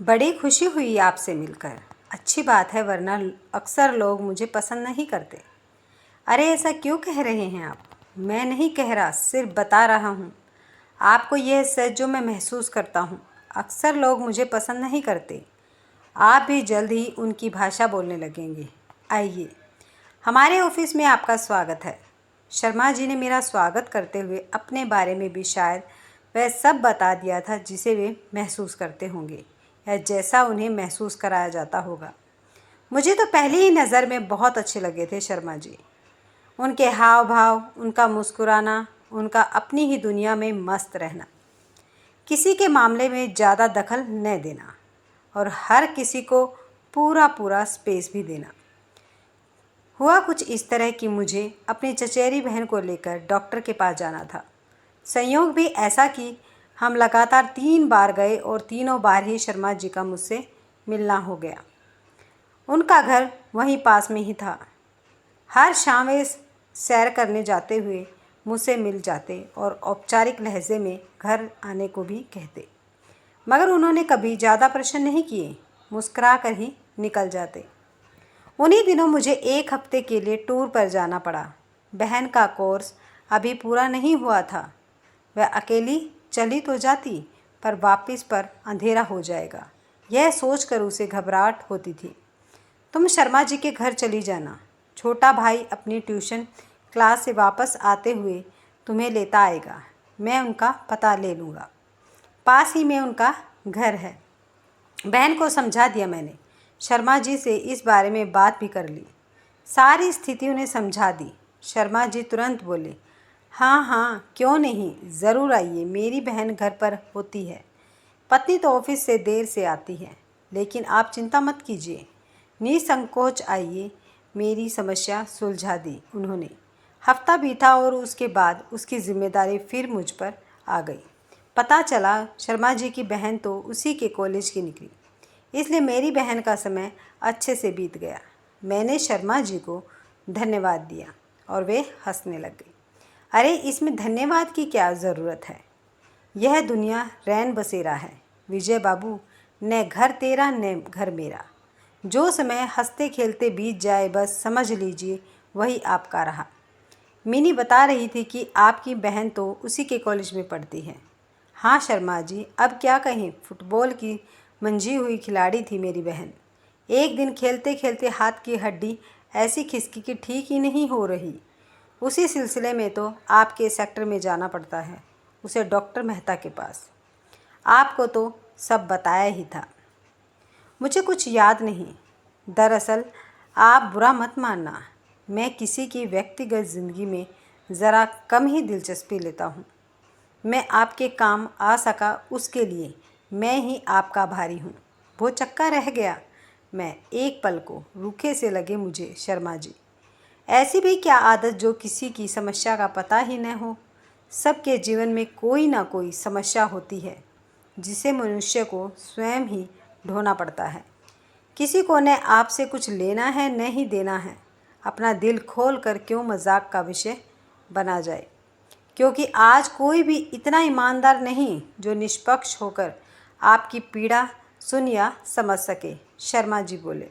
बड़ी खुशी हुई आपसे मिलकर। अच्छी बात है, वरना अक्सर लोग मुझे पसंद नहीं करते। अरे ऐसा क्यों कह रहे हैं आप? मैं नहीं कह रहा, सिर्फ बता रहा हूँ आपको यह सच जो मैं महसूस करता हूँ। अक्सर लोग मुझे पसंद नहीं करते। आप भी जल्द ही उनकी भाषा बोलने लगेंगे। आइए, हमारे ऑफिस में आपका स्वागत है। शर्मा जी ने मेरा स्वागत करते हुए अपने बारे में भी शायद वह सब बता दिया था जिसे वे महसूस करते होंगे या जैसा उन्हें महसूस कराया जाता होगा। मुझे तो पहली ही नज़र में बहुत अच्छे लगे थे शर्मा जी। उनके हाव भाव, उनका मुस्कुराना, उनका अपनी ही दुनिया में मस्त रहना, किसी के मामले में ज़्यादा दखल न देना और हर किसी को पूरा पूरा स्पेस भी देना। हुआ कुछ इस तरह कि मुझे अपनी चचेरी बहन को लेकर डॉक्टर के पास जाना था। संयोग भी ऐसा कि हम लगातार 3 बार गए और तीनों बार ही शर्मा जी का मुझसे मिलना हो गया। उनका घर वहीं पास में ही था। हर शाम वे सैर करने जाते हुए मुझसे मिल जाते और औपचारिक लहजे में घर आने को भी कहते, मगर उन्होंने कभी ज़्यादा प्रश्न नहीं किए, मुस्कुरा कर ही निकल जाते। उन्हीं दिनों मुझे 1 हफ्ते के लिए टूर पर जाना पड़ा। बहन का कोर्स अभी पूरा नहीं हुआ था। वह अकेली चली तो जाती, पर वापस पर अंधेरा हो जाएगा, यह सोचकर उसे घबराहट होती थी। तुम शर्मा जी के घर चली जाना। छोटा भाई अपनी ट्यूशन क्लास से वापस आते हुए तुम्हें लेता आएगा। मैं उनका पता ले लूँगा, पास ही में उनका घर है। बहन को समझा दिया मैंने। शर्मा जी से इस बारे में बात भी कर ली, सारी स्थिति उन्हें समझा दी। शर्मा जी तुरंत बोले, हाँ हाँ क्यों नहीं, ज़रूर आइए। मेरी बहन घर पर होती है। पत्नी तो ऑफिस से देर से आती है, लेकिन आप चिंता मत कीजिए, निसंकोच आइए। मेरी समस्या सुलझा दी उन्होंने। हफ्ता बीता और उसके बाद उसकी जिम्मेदारी फिर मुझ पर आ गई। पता चला शर्मा जी की बहन तो उसी के कॉलेज की निकली, इसलिए मेरी बहन का समय अच्छे से बीत गया। मैंने शर्मा जी को धन्यवाद दिया और वे हंसने लग गई। अरे इसमें धन्यवाद की क्या ज़रूरत है? यह दुनिया रैन बसेरा है विजय बाबू, न घर तेरा न घर मेरा। जो समय हंसते खेलते बीत जाए बस समझ लीजिए वही आपका रहा। मिनी बता रही थी कि आपकी बहन तो उसी के कॉलेज में पढ़ती है। हाँ शर्मा जी, अब क्या कहें, फुटबॉल की मंझी हुई खिलाड़ी थी मेरी बहन। एक दिन खेलते खेलते हाथ की हड्डी ऐसी खिसकी कि ठीक ही नहीं हो रही। उसी सिलसिले में तो आपके सेक्टर में जाना पड़ता है उसे, डॉक्टर मेहता के पास। आपको तो सब बताया ही था, मुझे कुछ याद नहीं। दरअसल आप बुरा मत मानना, मैं किसी की व्यक्तिगत ज़िंदगी में ज़रा कम ही दिलचस्पी लेता हूँ। मैं आपके काम आ सका उसके लिए मैं ही आपका आभारी हूँ। वो चक्का रह गया। मैं एक पल को रूखे से लगे मुझे शर्मा जी। ऐसी भी क्या आदत जो किसी की समस्या का पता ही न हो। सबके जीवन में कोई ना कोई समस्या होती है जिसे मनुष्य को स्वयं ही ढोना पड़ता है। किसी को न आपसे कुछ लेना है न ही देना है। अपना दिल खोल कर क्यों मजाक का विषय बना जाए, क्योंकि आज कोई भी इतना ईमानदार नहीं जो निष्पक्ष होकर आपकी पीड़ा सुन या समझ सके। शर्मा जी बोले।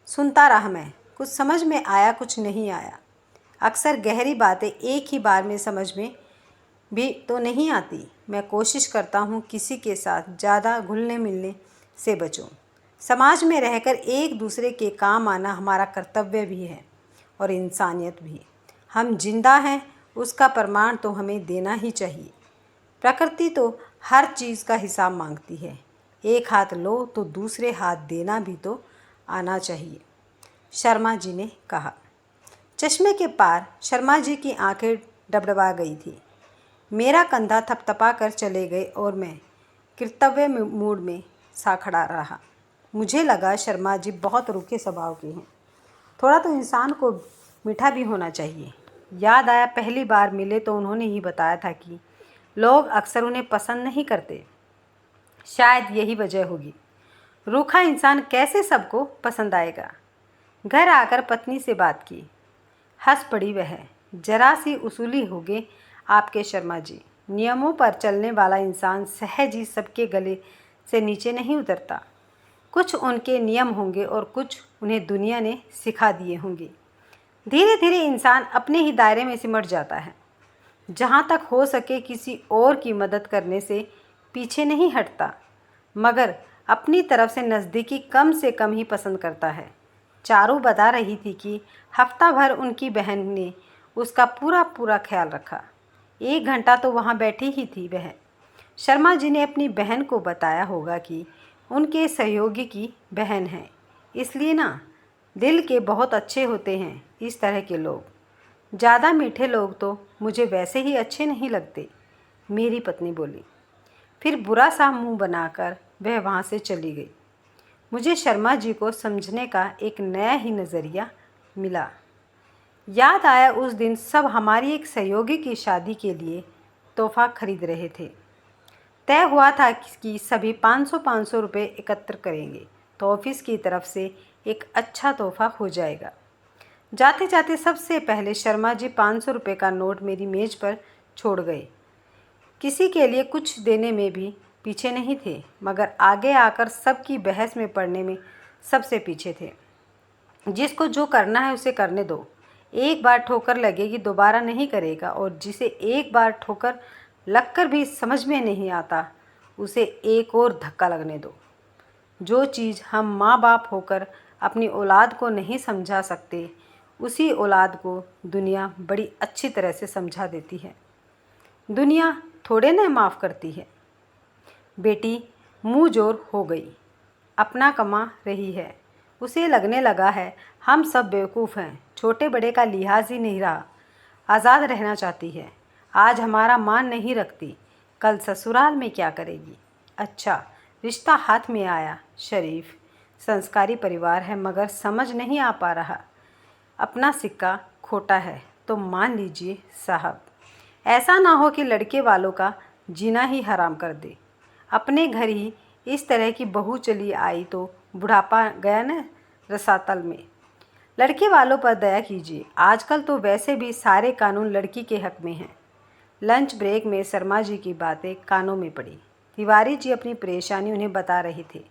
सुनता रहा मैं, कुछ समझ में आया कुछ नहीं आया। अक्सर गहरी बातें एक ही बार में समझ में भी तो नहीं आती। मैं कोशिश करता हूँ किसी के साथ ज़्यादा घुलने मिलने से बचूं। समाज में रहकर एक दूसरे के काम आना हमारा कर्तव्य भी है और इंसानियत भी। हम जिंदा हैं उसका प्रमाण तो हमें देना ही चाहिए। प्रकृति तो हर चीज़ का हिसाब मांगती है। एक हाथ लो तो दूसरे हाथ देना भी तो आना चाहिए, शर्मा जी ने कहा। चश्मे के पार शर्मा जी की आंखें डबडबा गई थी। मेरा कंधा थपथपा कर चले गए और मैं कर्तव्य मूड में सा खड़ा रहा। मुझे लगा शर्मा जी बहुत रूखे स्वभाव के हैं, थोड़ा तो इंसान को मीठा भी होना चाहिए। याद आया पहली बार मिले तो उन्होंने ही बताया था कि लोग अक्सर उन्हें पसंद नहीं करते। शायद यही वजह होगी, रूखा इंसान कैसे सबको पसंद आएगा। घर आकर पत्नी से बात की, हंस पड़ी वह। जरा सी उसूली होगे आपके शर्मा जी। नियमों पर चलने वाला इंसान सहज ही सबके गले से नीचे नहीं उतरता। कुछ उनके नियम होंगे और कुछ उन्हें दुनिया ने सिखा दिए होंगे। धीरे धीरे इंसान अपने ही दायरे में सिमट जाता है। जहाँ तक हो सके किसी और की मदद करने से पीछे नहीं हटता, मगर अपनी तरफ से नज़दीकी कम से कम ही पसंद करता है। चारू बता रही थी कि हफ्ता भर उनकी बहन ने उसका पूरा पूरा ख्याल रखा। 1 घंटा तो वहाँ बैठी ही थी वह। शर्मा जी ने अपनी बहन को बताया होगा कि उनके सहयोगी की बहन है, इसलिए ना दिल के बहुत अच्छे होते हैं इस तरह के लोग। ज़्यादा मीठे लोग तो मुझे वैसे ही अच्छे नहीं लगते, मेरी पत्नी बोली। फिर बुरा सा मुंह बनाकर वह वहाँ से चली गई। मुझे शर्मा जी को समझने का एक नया ही नज़रिया मिला। याद आया उस दिन सब हमारी एक सहयोगी की शादी के लिए तोहफ़ा खरीद रहे थे। तय हुआ था कि सभी 500-500 रुपये एकत्र करेंगे तो ऑफिस की तरफ से एक अच्छा तोहफ़ा हो जाएगा। जाते जाते सबसे पहले शर्मा जी 500 रुपये का नोट मेरी मेज़ पर छोड़ गए। किसी के लिए कुछ देने में भी पीछे नहीं थे, मगर आगे आकर सबकी बहस में पड़ने में सबसे पीछे थे। जिसको जो करना है उसे करने दो, एक बार ठोकर लगेगी दोबारा नहीं करेगा, और जिसे एक बार ठोकर लगकर भी समझ में नहीं आता उसे एक और धक्का लगने दो। जो चीज़ हम माँ बाप होकर अपनी औलाद को नहीं समझा सकते, उसी औलाद को दुनिया बड़ी अच्छी तरह से समझा देती है। दुनिया थोड़े न माफ़ करती है। बेटी मुँह जोर हो गई, अपना कमा रही है। उसे लगने लगा है हम सब बेवकूफ़ हैं, छोटे बड़े का लिहाज ही नहीं रहा। आज़ाद रहना चाहती है। आज हमारा मान नहीं रखती, कल ससुराल में क्या करेगी। अच्छा, रिश्ता हाथ में आया, शरीफ संस्कारी परिवार है, मगर समझ नहीं आ पा रहा। अपना सिक्का खोटा है तो मान लीजिए साहब। ऐसा ना हो कि लड़के वालों का जीना ही हराम कर दे। अपने घर ही इस तरह की बहू चली आई तो बुढ़ापा गया न रसातल में। लड़के वालों पर दया कीजिए, आजकल तो वैसे भी सारे कानून लड़की के हक में हैं। लंच ब्रेक में शर्मा जी की बातें कानों में पड़ी। तिवारी जी अपनी परेशानी उन्हें बता रहे थे।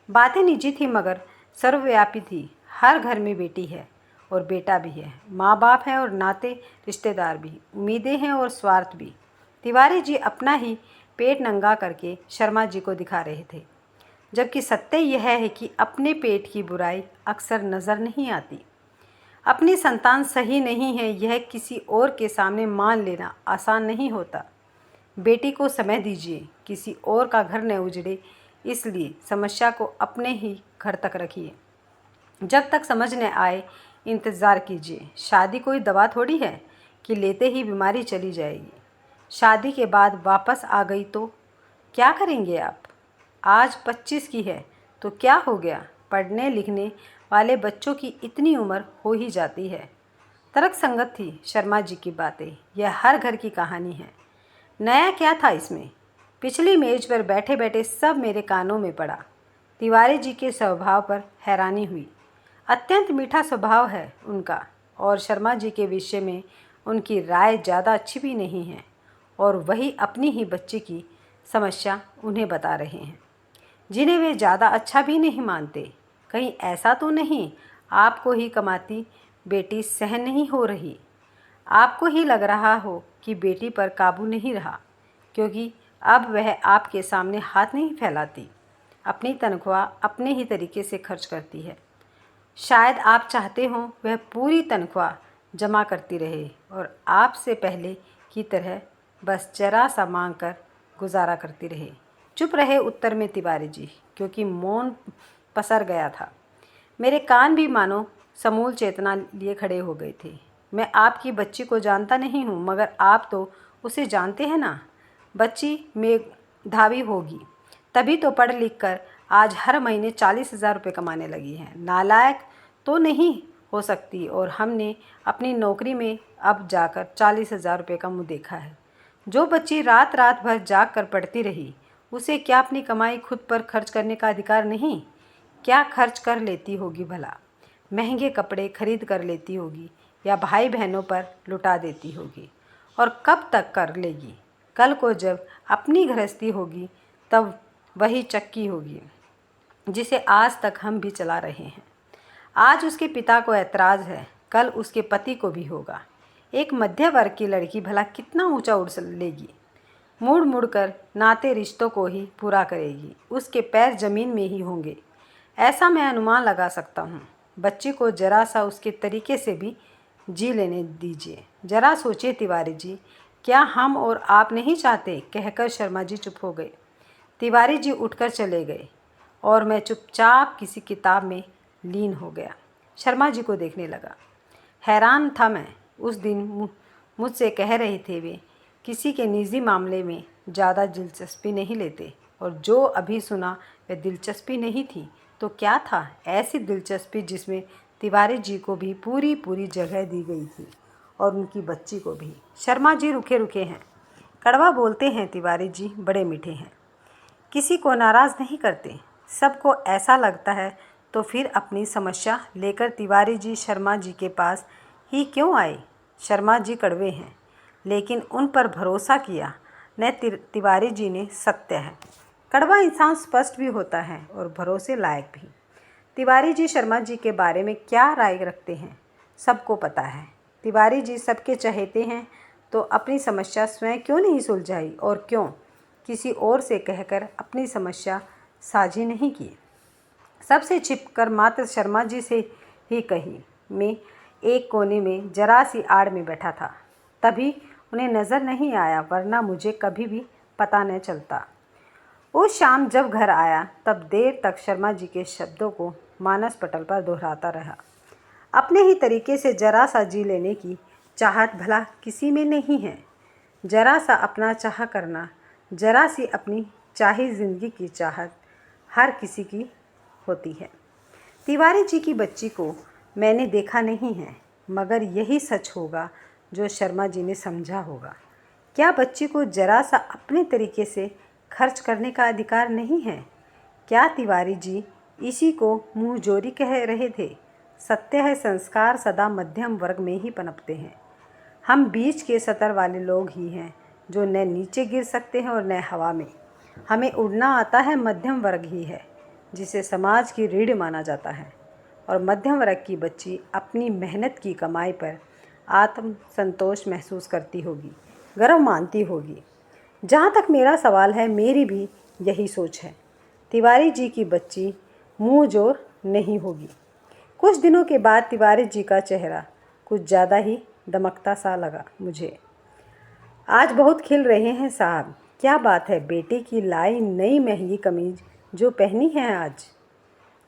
बातें निजी थी मगर सर्वव्यापी थी। हर घर में बेटी है और बेटा भी है, माँ बाप है और नाते रिश्तेदार भी, उम्मीदें हैं और स्वार्थ भी। तिवारी जी अपना ही पेट नंगा करके शर्मा जी को दिखा रहे थे, जबकि सत्य यह है कि अपने पेट की बुराई अक्सर नज़र नहीं आती। अपनी संतान सही नहीं है यह किसी और के सामने मान लेना आसान नहीं होता। बेटी को समय दीजिए, किसी और का घर न उजड़े, इसलिए समस्या को अपने ही घर तक रखिए। जब तक समझ न आए इंतज़ार कीजिए। शादी कोई दवा थोड़ी है कि लेते ही बीमारी चली जाएगी। शादी के बाद वापस आ गई तो क्या करेंगे आप? आज 25 की है तो क्या हो गया, पढ़ने लिखने वाले बच्चों की इतनी उम्र हो ही जाती है। तर्क संगत थी शर्मा जी की बातें, यह हर घर की कहानी है। नया क्या था इसमें? पिछली मेज पर बैठे बैठे सब मेरे कानों में पड़ा। तिवारी जी के स्वभाव पर हैरानी हुई। अत्यंत मीठा स्वभाव है उनका, और शर्मा जी के विषय में उनकी राय ज़्यादा अच्छी भी नहीं है, और वही अपनी ही बच्ची की समस्या उन्हें बता रहे हैं, जिन्हें वे ज़्यादा अच्छा भी नहीं मानते। कहीं ऐसा तो नहीं आपको ही कमाती बेटी सहन नहीं हो रही? आपको ही लग रहा हो कि बेटी पर काबू नहीं रहा, क्योंकि अब वह आपके सामने हाथ नहीं फैलाती, अपनी तनख्वाह अपने ही तरीके से खर्च करती है। शायद आप चाहते हो वह पूरी तनख्वाह जमा करती रहे और आपसे पहले की तरह बस जरा सा मांग कर गुजारा करती रहे। चुप रहे उत्तर में तिवारी जी, क्योंकि मौन पसर गया था। मेरे कान भी मानो समूल चेतना लिए खड़े हो गए थे। मैं आपकी बच्ची को जानता नहीं हूँ, मगर आप तो उसे जानते हैं ना। बच्ची मेधावी होगी, तभी तो पढ़ लिख कर आज हर महीने 40,000 रुपये कमाने लगी है। नालायक तो नहीं हो सकती, और हमने अपनी नौकरी में अब जाकर 40,000 रुपये का मुँह देखा है। जो बच्ची रात रात भर जाग कर पढ़ती रही, उसे क्या अपनी कमाई खुद पर खर्च करने का अधिकार नहीं? क्या खर्च कर लेती होगी भला? महंगे कपड़े खरीद कर लेती होगी या भाई बहनों पर लुटा देती होगी? और कब तक कर लेगी? कल को जब अपनी गृहस्थी होगी तब वही चक्की होगी। जिसे आज तक हम भी चला रहे हैं। आज उसके पिता को ऐतराज़ है, कल उसके पति को भी होगा। एक मध्य वर्ग की लड़की भला कितना ऊंचा उड़ लेगी, मुड़ मुड़ कर नाते रिश्तों को ही पूरा करेगी। उसके पैर जमीन में ही होंगे, ऐसा मैं अनुमान लगा सकता हूँ। बच्ची को जरा सा उसके तरीके से भी जी लेने दीजिए। जरा सोचिए तिवारी जी, क्या हम और आप नहीं चाहते? कहकर शर्मा जी चुप हो गए। तिवारी जी उठकर चले गए और मैं चुपचाप किसी किताब में लीन हो गया। शर्मा जी को देखने लगा। हैरान था मैं। उस दिन मुझसे कह रहे थे वे किसी के निजी मामले में ज़्यादा दिलचस्पी नहीं लेते, और जो अभी सुना वह दिलचस्पी नहीं थी तो क्या था? ऐसी दिलचस्पी जिसमें तिवारी जी को भी पूरी जगह दी गई थी और उनकी बच्ची को भी। शर्मा जी रुके रुके हैं, कड़वा बोलते हैं। तिवारी जी बड़े मीठे हैं, किसी को नाराज़ नहीं करते। सबको ऐसा लगता है तो फिर अपनी समस्या लेकर तिवारी जी शर्मा जी के पास ही क्यों आए? शर्मा जी कड़वे हैं, लेकिन उन पर भरोसा किया न तिवारी जी ने सत्य है। कड़वा इंसान स्पष्ट भी होता है और भरोसे लायक भी। तिवारी जी शर्मा जी के बारे में क्या राय रखते हैं सबको पता है। तिवारी जी सबके चहेते हैं, तो अपनी समस्या स्वयं क्यों नहीं सुलझाई, और क्यों किसी और से कहकर अपनी समस्या साझी नहीं की? सबसे छिपकर मात्र शर्मा जी से ही कही। मैं एक कोने में जरा सी आड़ में बैठा था, तभी उन्हें नज़र नहीं आया, वरना मुझे कभी भी पता न चलता। उस शाम जब घर आया तब देर तक शर्मा जी के शब्दों को मानस पटल पर दोहराता रहा। अपने ही तरीके से जरा सा जी लेने की चाहत भला किसी में नहीं है? जरा सा अपना चाह करना, जरा सी अपनी चाही ज़िंदगी की चाहत हर किसी की होती है। तिवारी जी की बच्ची को मैंने देखा नहीं है, मगर यही सच होगा जो शर्मा जी ने समझा होगा। क्या बच्ची को जरा सा अपने तरीके से खर्च करने का अधिकार नहीं है? क्या तिवारी जी इसी को मुँह जोरी कह रहे थे? सत्य है, संस्कार सदा मध्यम वर्ग में ही पनपते हैं। हम बीच के सतर वाले लोग ही हैं जो न नीचे गिर सकते हैं और न हवा में। हमें उड़ना आता है, मध्यम वर्ग ही है जिसे समाज की रीढ़ माना जाता है। और मध्यम वर्ग की बच्ची अपनी मेहनत की कमाई पर आत्म संतोष महसूस करती होगी, गर्व मानती होगी। जहाँ तक मेरा सवाल है, मेरी भी यही सोच है। तिवारी जी की बच्ची मुँह जोर नहीं होगी। कुछ दिनों के बाद तिवारी जी का चेहरा कुछ ज़्यादा ही दमकता सा लगा मुझे। आज बहुत खिल रहे हैं साहब। क्या बात है? बेटे की लाई नई महंगी कमीज जो पहनी है आज।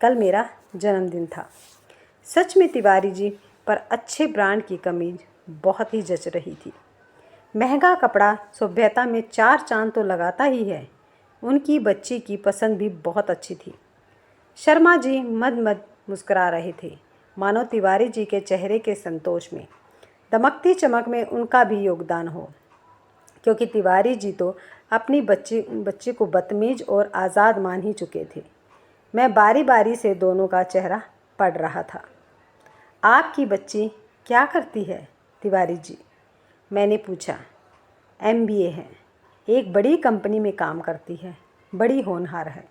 कल मेरा जन्मदिन था। सच में तिवारी जी पर अच्छे ब्रांड की कमीज बहुत ही जच रही थी। महंगा कपड़ा सभ्यता में चार चांद तो लगाता ही है। उनकी बच्ची की पसंद भी बहुत अच्छी थी। शर्मा जी मद मद मुस्कुरा रहे थे, मानो तिवारी जी के चेहरे के संतोष में, दमकती चमक में उनका भी योगदान हो। क्योंकि तिवारी जी तो अपनी बच्ची को बदतमीज और आज़ाद मान ही चुके थे। मैं बारी बारी से दोनों का चेहरा पढ़ रहा था। आपकी बच्ची क्या करती है तिवारी जी? मैंने पूछा। MBA है, एक बड़ी कंपनी में काम करती है, बड़ी होनहार है।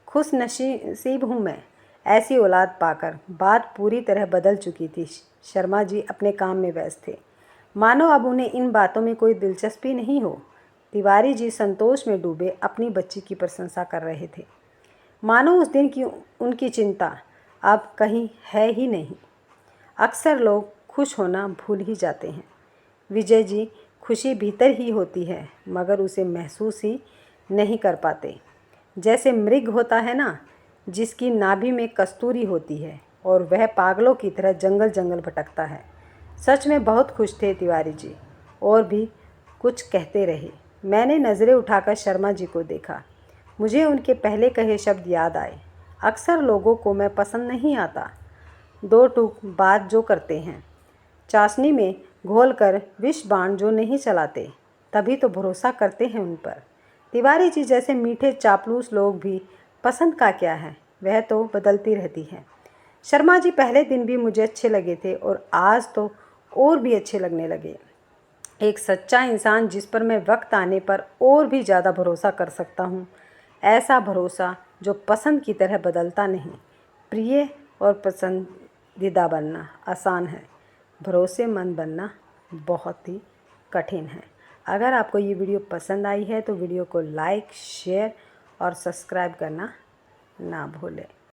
खुश नसीब हूँ मैं ऐसी औलाद पाकर। बात पूरी तरह बदल चुकी थी। शर्मा जी अपने काम में व्यस्त थे, मानो अब उन्हें इन बातों में कोई दिलचस्पी नहीं हो। तिवारी जी संतोष में डूबे अपनी बच्ची की प्रशंसा कर रहे थे, मानो उस दिन की उनकी चिंता अब कहीं है ही नहीं। अक्सर लोग खुश होना भूल ही जाते हैं विजय जी। खुशी भीतर ही होती है, मगर उसे महसूस ही नहीं कर पाते। जैसे मृग होता है ना, जिसकी नाभि में कस्तूरी होती है और वह पागलों की तरह जंगल जंगल भटकता है। सच में बहुत खुश थे तिवारी जी, और भी कुछ कहते रहे। मैंने नज़रें उठाकर शर्मा जी को देखा। मुझे उनके पहले कहे शब्द याद आए। अक्सर लोगों को मैं पसंद नहीं आता, दो टूक बात जो करते हैं, चाशनी में घोलकर विष बाण जो नहीं चलाते, तभी तो भरोसा करते हैं उन पर। तिवारी जी जैसे मीठे चापलूस लोग भी पसंद का क्या है, वह तो बदलती रहती है। शर्मा जी पहले दिन भी मुझे अच्छे लगे थे और आज तो और भी अच्छे लगने लगे। एक सच्चा इंसान जिस पर मैं वक्त आने पर और भी ज़्यादा भरोसा कर सकता हूँ, ऐसा भरोसा जो पसंद की तरह बदलता नहीं। प्रिय और पसंदीदा बनना आसान है, भरोसेमंद बनना बहुत ही कठिन है। अगर आपको ये वीडियो पसंद आई है तो वीडियो को लाइक, शेयर और सब्सक्राइब करना ना भूलें।